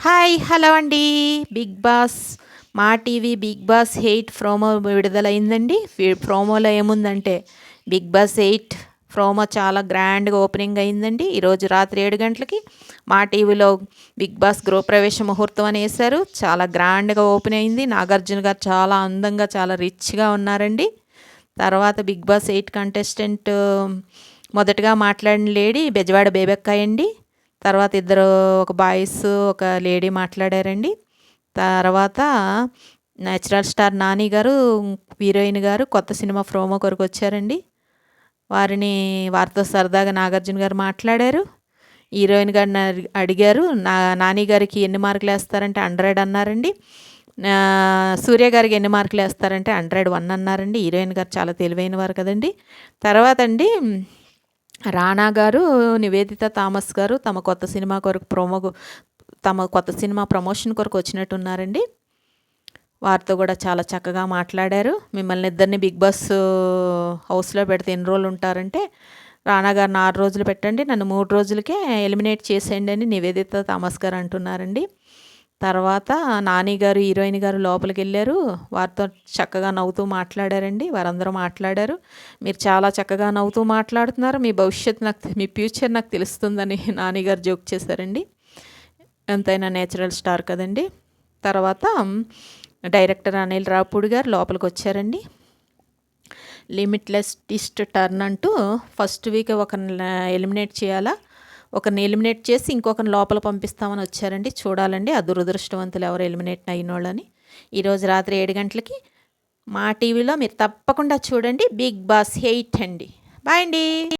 Hi hello అండి. Big boss మా TV big boss 8 promo విడుదలైందండి. ప్రోమోలో ఏముందంటే బిగ్ బాస్ 8 ప్రోమో చాలా గ్రాండ్గా ఓపెనింగ్ అయిందండి. ఈరోజు రాత్రి 7 గంటలకి మా టీవీలో బిగ్ బాస్ గృహప్రవేశ ముహూర్తం అని వేశారు. చాలా గ్రాండ్గా ఓపెన్ అయింది. నాగార్జున గారు చాలా అందంగా చాలా రిచ్గా ఉన్నారండి. తర్వాత బిగ్ బాస్ 8 కంటెస్టెంట్ మొదటగా మాట్లాడిన లేడీ బెజవాడ బేబెక్కాయ అండి. తర్వాత ఇద్దరు ఒక బాయ్స్ ఒక లేడీ మాట్లాడారండి. తర్వాత నేచురల్ స్టార్ నాని గారు హీరోయిన్ గారు కొత్త సినిమా ప్రోమో కొరకు వచ్చారండి. వారితో సరదాగా నాగార్జున గారు మాట్లాడారు. హీరోయిన్ గారిని అడిగారు నాని గారికి ఎన్ని మార్కులు వేస్తారంటే 100 అన్నారండి. సూర్య గారికి ఎన్ని మార్కులు వేస్తారంటే 101 అన్నారండి. హీరోయిన్ గారు చాలా తెలివైన వారు కదండి. తర్వాత అండి రానా గారు నివేదిత థామస్ గారు తమ కొత్త సినిమా ప్రమోషన్ కొరకు వచ్చినట్టున్నారండి. వారితో కూడా చాలా చక్కగా మాట్లాడారు. మిమ్మల్ని ఇద్దరిని బిగ్ బాస్ హౌస్లో పెడితే ఎన్ని రోజులు ఉంటారంటే రానా గారిని 6 రోజులు పెట్టండి, నన్ను 3 రోజులకే ఎలిమినేట్ చేసేయండి అని నివేదిత థామస్ గారు అంటున్నారండి. తర్వాత నాని గారు హీరోయిన్ గారు లోపలికి వెళ్ళారు. వారితో చక్కగా నవ్వుతూ మాట్లాడారండి. వారందరూ మాట్లాడారు. మీరు చాలా చక్కగా నవ్వుతూ మాట్లాడుతున్నారు, మీ ఫ్యూచర్ నాకు తెలుస్తుందని నాని గారు జోక్ చేశారండి. ఎంతైనా నేచురల్ స్టార్ కదండి. తర్వాత డైరెక్టర్ అనిల్ రావుపూడి గారు లోపలికి వచ్చారండి. లిమిట్లెస్ ట్విస్ట్ టర్న్ అంటూ ఫస్ట్ వీక్ ఒకరిని ఎలిమినేట్ చేయాలా, ఒకరిని ఎలిమినేట్ చేసి ఇంకొకరిని లోపల పంపిస్తామని వచ్చారండి. చూడాలండి ఆ దురదృష్టవంతులు ఎవరు ఎలిమినేట్ అయిన వాళ్ళని. ఈరోజు రాత్రి 7 గంటలకి మా టీవీలో మీరు తప్పకుండా చూడండి. బిగ్ బాస్ 8 అండి. బాయ్ అండి.